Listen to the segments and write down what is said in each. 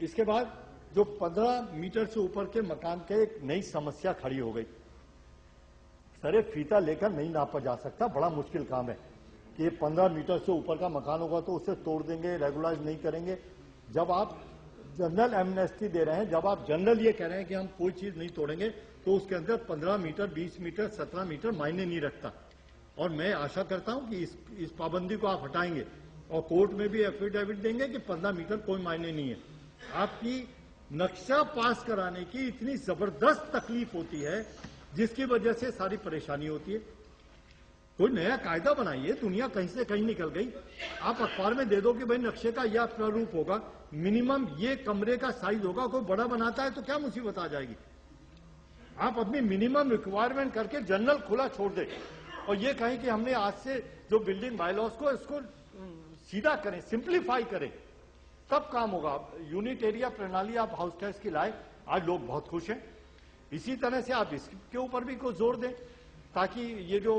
इसके बाद जो 15 मीटर से ऊपर के मकान के एक नई समस्या खड़ी हो गई। सर ये फीता लेकर नहीं नापा जा सकता, बड़ा मुश्किल काम है कि 15 मीटर से ऊपर का मकान होगा तो उसे तोड़ देंगे, रेगुलाइज नहीं करेंगे। जब आप जनरल एमनेस्टी दे रहे हैं, जब आप जनरल ये कह रहे हैं कि हम कोई चीज नहीं तोड़ेंगे, तो उसके अंदर 15 मीटर, 20 मीटर, 17 मीटर मायने नहीं रखता। और मैं आशा करता हूं कि इस पाबंदी को आप हटाएंगे और कोर्ट में भी एफिडेविट देंगे कि 15 मीटर कोई मायने नहीं है। आपकी नक्शा पास कराने की इतनी जबरदस्त तकलीफ होती है जिसकी वजह से सारी परेशानी होती है। कोई नया कायदा बनाइए, दुनिया कहीं से कहीं निकल गई। आप अखबार में दे दो कि भाई नक्शे का यह प्रारूप होगा, मिनिमम ये कमरे का साइज होगा, कोई बड़ा बनाता है तो क्या मुसीबत आ जाएगी। आप अपनी मिनिमम रिक्वायरमेंट करके जनरल खुला छोड़ दे और ये कहें कि हमने आज से जो बिल्डिंग बायलॉज को इसको सीधा करें, सिंप्लीफाई करें, तब काम होगा। यूनिट एरिया प्रणाली आप हाउस टैक्स की लाए, आज लोग बहुत खुश हैं। इसी तरह से आप इसके ऊपर भी कुछ जोर दें ताकि ये जो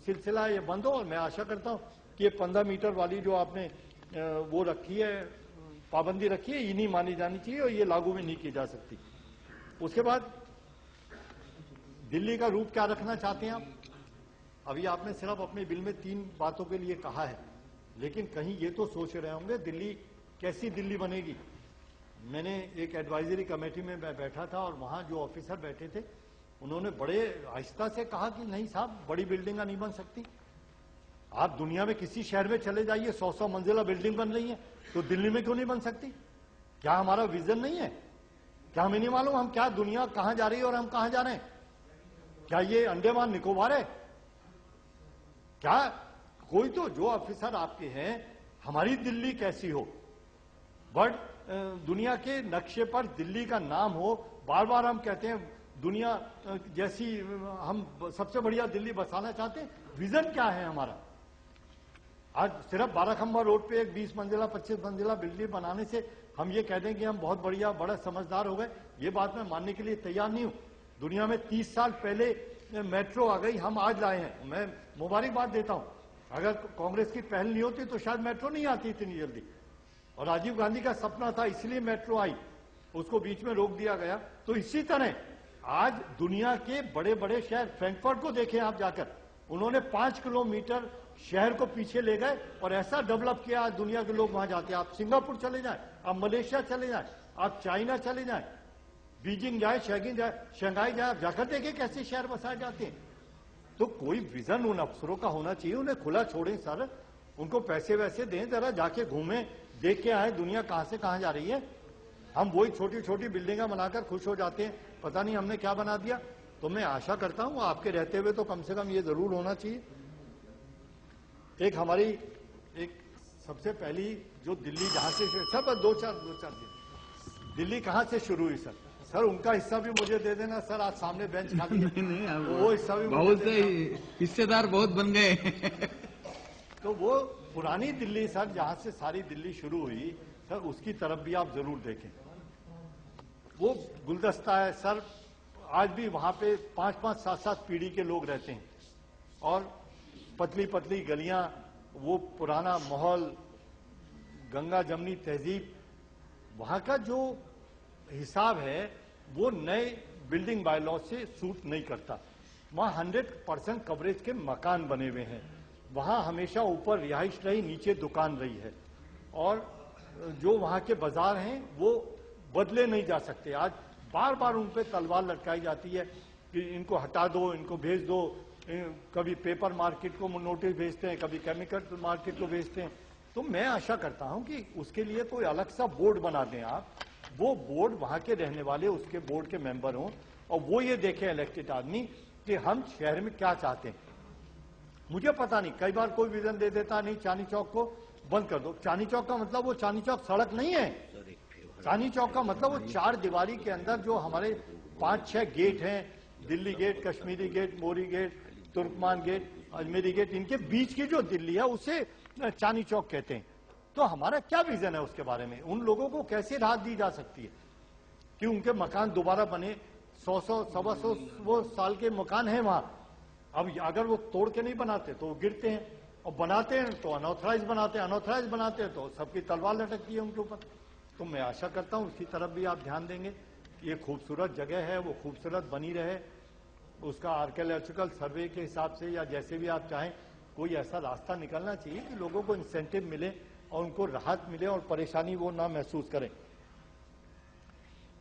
सिलसिला ये बंद हो। और मैं आशा करता हूं कि ये 15 मीटर वाली जो आपने वो रखी है, पाबंदी रखी है, ये नहीं मानी जानी चाहिए और ये लागू में नहीं की जा सकती। उसके बाद दिल्ली का रूप क्या रखना चाहते हैं आप? अभी आपने सिर्फ अपने बिल में 3 बातों के लिए कहा है, लेकिन कहीं ये तो सोच रहे होंगे दिल्ली कैसी दिल्ली बनेगी। मैंने एक एडवाइजरी कमेटी में बैठा था और वहां जो ऑफिसर बैठे थे उन्होंने बड़े आहिस्ता से कहा कि नहीं साहब, बड़ी बिल्डिंगें नहीं बन सकती। आप दुनिया में किसी शहर में चले जाइए, 100-100 मंजिला बिल्डिंग बन रही है, तो दिल्ली में क्यों नहीं बन सकती? क्या हमारा विजन नहीं है? क्या हमें नहीं मालूम हम क्या दुनिया कहां जा रही है और हम कहां जा रहे हैं? क्या ये अंडमान निकोबार है क्या? कोई तो जो ऑफिसर आपके हैं, हमारी दिल्ली कैसी हो, बट दुनिया के नक्शे पर दिल्ली का नाम हो। बार बार हम कहते हैं दुनिया जैसी, हम सबसे बढ़िया दिल्ली बसाना चाहते हैं। विजन क्या है हमारा? आज सिर्फ 12 खंबा रोड पे एक 20 मंजिला 25 मंजिला बिल्डिंग बनाने से हम ये कह दें कि हम बहुत बढ़िया बड़ा समझदार हो गए, ये बात मैं मानने के लिए तैयार नहीं हूं। दुनिया में 30 साल पहले मेट्रो आ गई, हम आज लाए हैं। मैं मुबारकबाद देता हूं। अगर कांग्रेस की पहल नहीं होती तो शायद मेट्रो नहीं आती इतनी जल्दी। और राजीव गांधी का सपना था, इसलिए मेट्रो आई, उसको बीच में रोक दिया गया। तो इसी तरह आज दुनिया के बड़े बड़े शहर, फ्रैंकफर्ट को देखें आप जाकर, उन्होंने 5 किलोमीटर शहर को पीछे ले गए और ऐसा डेवलप किया, आज दुनिया के लोग वहां जाते हैं। आप सिंगापुर चले जाएं, आप मलेशिया चले जाएं, आप चाइना चले जाएं, बीजिंग जाए, शंघाई जाए, आप जाकर देखें कैसे शहर बसाए जाते हैं। तो कोई विजन उन अफसरों का होना चाहिए, उन्हें खुला छोड़ें सर, उनको पैसे वैसे दें, जरा जाके घूमें, देख के आए दुनिया कहां से कहां जा रही है। हम वही छोटी छोटी बिल्डिंगें बनाकर खुश हो जाते हैं, पता नहीं हमने क्या बना दिया। तो मैं आशा करता हूं आपके रहते हुए तो कम से कम ये जरूर होना चाहिए। एक हमारी एक सबसे पहली जो दिल्ली जहां से सब दो चार दिन दिल्ली कहां से शुरू हुई सर? सर उनका हिस्सा भी मुझे दे देना सर, आज सामने बेंच खाली है। नहीं, तो वो हिस्सा भी बहुत हिस्सेदार बहुत बन गए। तो वो पुरानी दिल्ली सर जहां से सारी दिल्ली शुरू हुई सर, उसकी तरफ भी आप जरूर देखें। वो गुलदस्ता है सर, आज भी वहां पे 5-5, 7-7 पीढ़ी के लोग रहते हैं और पतली पतली गलियां, वो पुराना माहौल, गंगा जमनी तहजीब, वहां का जो हिसाब है वो नए बिल्डिंग बायलॉ से सूट नहीं करता। वहां 100% कवरेज के मकान बने हुए हैं, वहां हमेशा ऊपर रिहाइश रही, नीचे दुकान रही है और जो वहां के बाजार हैं वो बदले नहीं जा सकते। आज बार बार उन पे तलवार लटकाई जाती है कि इनको हटा दो, इनको भेज दो। कभी पेपर मार्केट को नोटिस भेजते हैं, कभी केमिकल मार्केट को भेजते हैं। तो मैं आशा करता हूं कि उसके लिए कोई अलग सा बोर्ड बना दें आप, वो बोर्ड वहां के रहने वाले उसके बोर्ड के मेंबर हों और वो ये देखें इलेक्टेड आदमी कि हम शहर में क्या चाहते हैं। मुझे पता नहीं, कई बार कोई विजन दे देता नहीं चांदनी चौक को बंद कर दो। चांदनी चौक का मतलब वो चांदनी चौक सड़क नहीं है। चांदनी चौक का मतलब वो 4 दीवारी के अंदर जो हमारे 5-6 गेट हैं, Delhi gate, Kashmiri gate, Mori gate, Turkman gate, Ajmeri gate, इनके बीच की जो दिल्ली है उसे चांदनी चौक कहते हैं। तो हमारा क्या विजन है उसके बारे में? उन लोगों को कैसे राहत दी जा सकती है कि उनके मकान दोबारा बने? 100-100, 125 वो साल के मकान हैं वहां। अब अगर वो तोड़ के नहीं बनाते तो वो गिरते हैं, और बनाते हैं तो अनऑथराइज बनाते हैं, अनऑथराइज बनाते हैं तो सबकी तलवार लटकती है उनके ऊपर। तो मैं आशा करता हूं उसकी तरफ भी आप ध्यान देंगे। ये खूबसूरत जगह है, वो खूबसूरत बनी रहे, उसका आर्कियोलॉजिकल सर्वे के हिसाब से या जैसे भी आप चाहें, कोई ऐसा रास्ता निकलना चाहिए कि लोगों को इंसेंटिव मिले और उनको राहत मिले और परेशानी वो ना महसूस करें।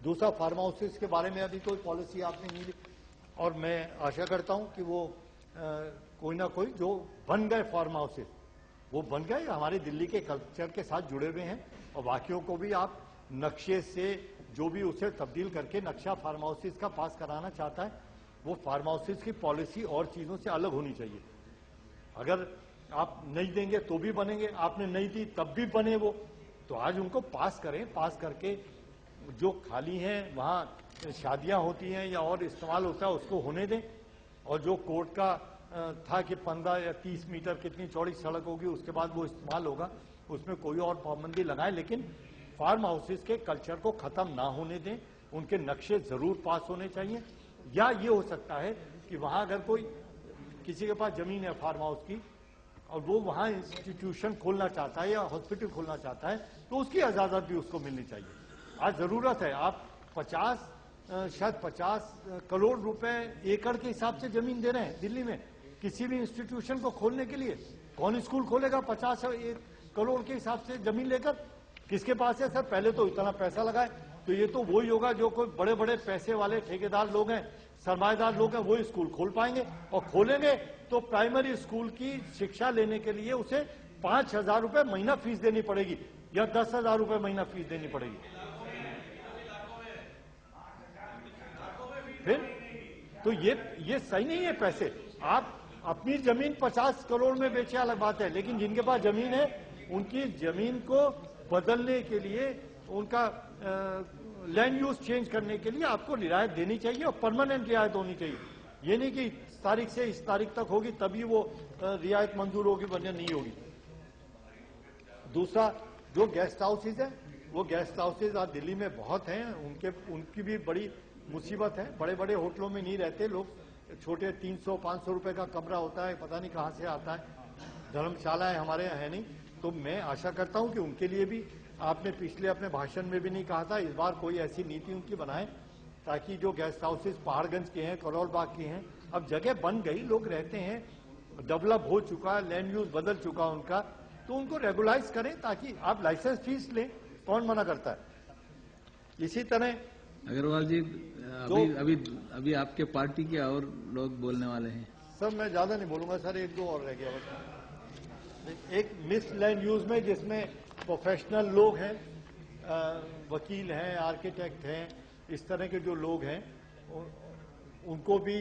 दूसरा, फार्म हाउसेस के बारे में अभी कोई पॉलिसी आपने नहीं ली, और मैं आशा करता हूं कि वो कोई ना कोई जो बन गए फार्म हाउसेस, वो बन गए, हमारे दिल्ली के कल्चर के साथ जुड़े हुए हैं, और बाकियों को भी आप नक्शे से जो भी उसे तब्दील करके नक्शा फार्म हाउसेस का पास कराना चाहता है, वो फार्म हाउसेस की पॉलिसी और चीजों से अलग होनी चाहिए। अगर आप नहीं देंगे तो भी बनेंगे, आपने नहीं दी तब भी बने वो, तो आज उनको पास करें, पास करके जो खाली हैं वहां शादियां होती हैं या और इस्तेमाल होता है उसको होने दें, और जो कोर्ट का था कि 15 या 30 मीटर कितनी चौड़ी सड़क होगी उसके बाद वो इस्तेमाल होगा, उसमें कोई और पाबंदी लगाए, लेकिन फार्म हाउसेस के कल्चर को खत्म ना होने दें, उनके नक्शे जरूर पास होने चाहिए। या ये हो सकता है कि वहां अगर कोई किसी के पास जमीन है फार्म हाउस की और वो वहां इंस्टीट्यूशन खोलना चाहता है या हॉस्पिटल खोलना चाहता है, तो उसकी इजाजत भी उसको मिलनी चाहिए। आज जरूरत है, आप 50 करोड़ रुपए एकड़ के हिसाब से जमीन दे रहे हैं दिल्ली में किसी भी इंस्टीट्यूशन को खोलने के लिए। कौन स्कूल खोलेगा 50 करोड़ के हिसाब से जमीन लेकर? किसके पास है सर? पहले तो इतना पैसा लगाए, तो ये तो वही होगा जो कोई बड़े बड़े पैसे वाले ठेकेदार लोग हैं, सरमाएदार लोग हैं, वो स्कूल खोल पाएंगे, और खोलेंगे तो प्राइमरी स्कूल की शिक्षा लेने के लिए उसे 5,000 रुपए महीना फीस देनी पड़ेगी या 10,000 रुपए महीना फीस देनी पड़ेगी। फिर तो ये सही नहीं है। पैसे आप अपनी जमीन 50 करोड़ में बेचे अलग बात है, लेकिन जिनके पास जमीन है उनकी जमीन को बदलने के लिए, उनका लैंड यूज चेंज करने के लिए आपको रियायत देनी चाहिए, और परमानेंट रियायत होनी चाहिए। ये नहीं कि इस तारीख से इस तारीख तक होगी तभी वो रियायत मंजूर होगी, वरना नहीं होगी। दूसरा, जो गेस्ट हाउसेज है, वो गेस्ट हाउसेज आज दिल्ली में बहुत हैं, उनकी भी बड़ी मुसीबत है। बड़े बड़े होटलों में नहीं रहते लोग, छोटे 300-500 रुपए का कमरा होता है, पता नहीं कहां से आता है, धर्मशालाएं हमारे यहाँ है नहीं। तो मैं आशा करता हूं कि उनके लिए भी, आपने पिछले अपने भाषण में भी नहीं कहा था, इस बार कोई ऐसी नीति उनकी बनाए ताकि जो गेस्ट हाउसेज पहाड़गंज के हैं, करोल बाग के हैं, अब जगह बन गई, लोग रहते हैं, डेवलप हो चुका, लैंड यूज बदल चुका उनका, तो उनको रेगुलाइज करें ताकि आप लाइसेंस फीस लें, कौन मना करता है। इसी तरह अग्रवाल जी, अभी आपके पार्टी के और लोग बोलने वाले हैं। सर मैं ज्यादा नहीं बोलूंगा सर, एक दो और रह गया बस। एक मिस लैंड यूज में जिसमें प्रोफेशनल लोग हैं, वकील हैं, आर्किटेक्ट हैं, इस तरह के जो लोग हैं उनको भी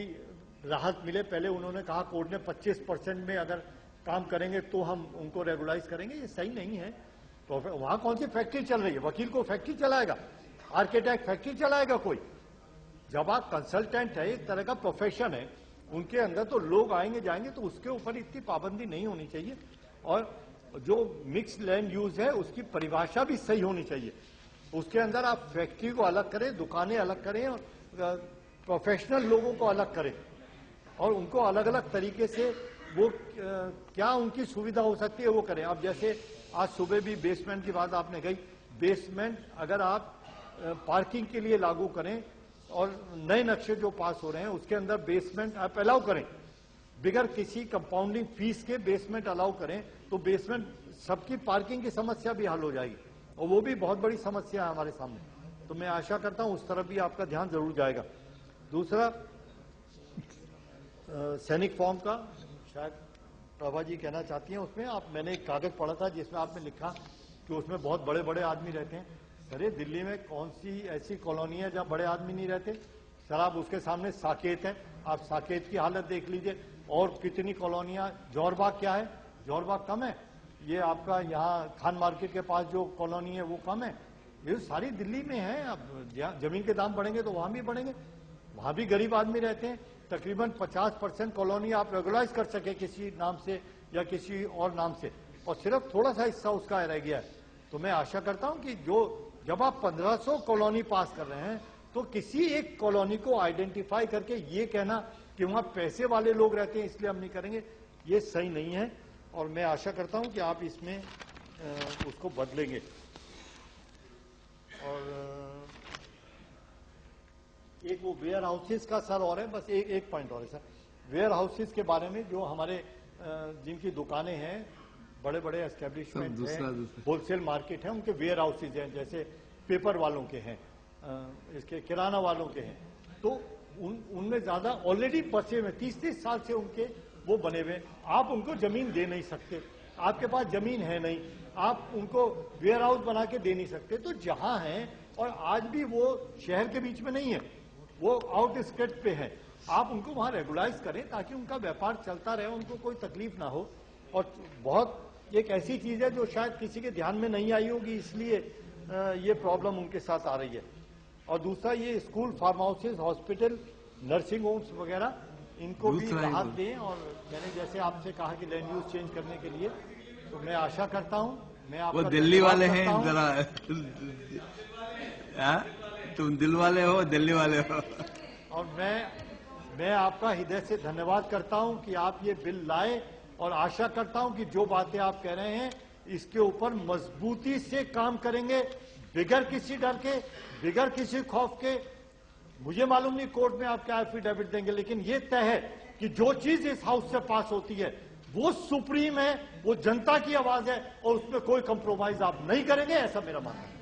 राहत मिले। पहले उन्होंने कहा कोर्ट ने 25% में अगर काम करेंगे तो हम उनको रेगुलाइज करेंगे, ये सही नहीं है। तो वहां कौन सी फैक्ट्री चल रही है? वकील को फैक्ट्री चलाएगा, आर्किटेक्ट फैक्ट्री चलाएगा कोई? जब आप कंसल्टेंट है, एक तरह का प्रोफेशन है, उनके अंदर तो लोग आएंगे जाएंगे, तो उसके ऊपर इतनी पाबंदी नहीं होनी चाहिए। और जो मिक्स लैंड यूज है उसकी परिभाषा भी सही होनी चाहिए। उसके अंदर आप फैक्ट्री को अलग करें, दुकानें अलग करें, और प्रोफेशनल लोगों को अलग करें, और उनको अलग अलग तरीके से वो क्या उनकी सुविधा हो सकती है वो करें। अब जैसे आज सुबह भी बेसमेंट की बात आपने कही, बेसमेंट अगर आप पार्किंग के लिए लागू करें और नए नक्शे जो पास हो रहे हैं उसके अंदर बेसमेंट आप अलाउ करें, बिगर किसी कंपाउंडिंग फीस के बेसमेंट अलाउ करें, तो बेसमेंट सबकी पार्किंग की समस्या भी हल हो जाएगी, और वो भी बहुत बड़ी समस्या है हमारे सामने। तो मैं आशा करता हूं उस तरफ भी आपका ध्यान जरूर जाएगा। दूसरा, सैनिक फॉर्म का शायद प्रभा जी कहना चाहती हैं, उसमें मैंने एक कागज पढ़ा था जिसमें आपने लिखा कि उसमें बहुत बड़े बड़े आदमी रहते हैं। अरे दिल्ली में कौन सी ऐसी कॉलोनी है जहां बड़े आदमी नहीं रहते? सर आप उसके सामने साकेत है, आप साकेत की हालत देख लीजिए, और कितनी कॉलोनियां। जौहरबाग क्या है? जौहरबाग कम है। ये आपका यहाँ खान मार्केट के पास जो कॉलोनी है वो कम है। ये सारी दिल्ली में है। अब जमीन के दाम बढ़ेंगे तो वहां भी बढ़ेंगे, वहां भी गरीब आदमी रहते हैं। तकरीबन 50% कॉलोनी आप रेगुलाइज कर सके किसी नाम से या किसी और नाम से, और सिर्फ थोड़ा सा हिस्सा उसका रह गया है। तो मैं आशा करता हूं कि जब आप 1500 कॉलोनी पास कर रहे हैं तो किसी एक कॉलोनी को आइडेंटिफाई करके ये कहना कि वहां पैसे वाले लोग रहते हैं इसलिए हम नहीं करेंगे, ये सही नहीं है। और मैं आशा करता हूं कि आप इसमें उसको बदलेंगे। एक वो वेयर हाउसेस का सर और है, बस एक पॉइंट और है सर। वेयर हाउसेस के बारे में जो हमारे जिनकी दुकानें हैं, बड़े बड़े एस्टेब्लिशमेंट हैं, होलसेल मार्केट है, उनके वेयर हाउसेज हैं, जैसे पेपर वालों के हैं, इसके किराना वालों के हैं, तो उनमें ज्यादा ऑलरेडी बसे हुए 30-30 साल से उनके वो बने हुए। आप उनको जमीन दे नहीं सकते, आपके पास जमीन है नहीं, आप उनको वेयर हाउस बना के दे नहीं सकते। तो जहां है, और आज भी वो शहर के बीच में नहीं है, वो आउटस्कर्ट पे है, आप उनको वहां रेगुलाइज करें ताकि उनका व्यापार चलता रहे, उनको कोई तकलीफ ना हो। और बहुत एक ऐसी चीज है जो शायद किसी के ध्यान में नहीं आई होगी, इसलिए ये प्रॉब्लम उनके साथ आ रही है। और दूसरा, ये school, farm houses, hospital, nursing homes वगैरह, इनको भी राहत दें। और मैंने जैसे आपसे कहा कि लैंड यूज चेंज करने के लिए, तो मैं आशा करता हूं, मैं आपका वो दिल्ली वाले हैं जरा, तुम दिल वाले हो, दिल्ली वाले हो। और मैं आपका हृदय से धन्यवाद करता हूं कि आप ये बिल लाए, और आशा करता हूं कि जो बातें आप कह रहे हैं इसके ऊपर मजबूती से काम करेंगे, बिगैर किसी डर के, बिगैर किसी खौफ के। मुझे मालूम नहीं कोर्ट में आप क्या एफिडेविट देंगे, लेकिन ये तय है कि जो चीज इस हाउस से पास होती है वो सुप्रीम है, वो जनता की आवाज है, और उसमें कोई कंप्रोमाइज आप नहीं करेंगे, ऐसा मेरा मानना है।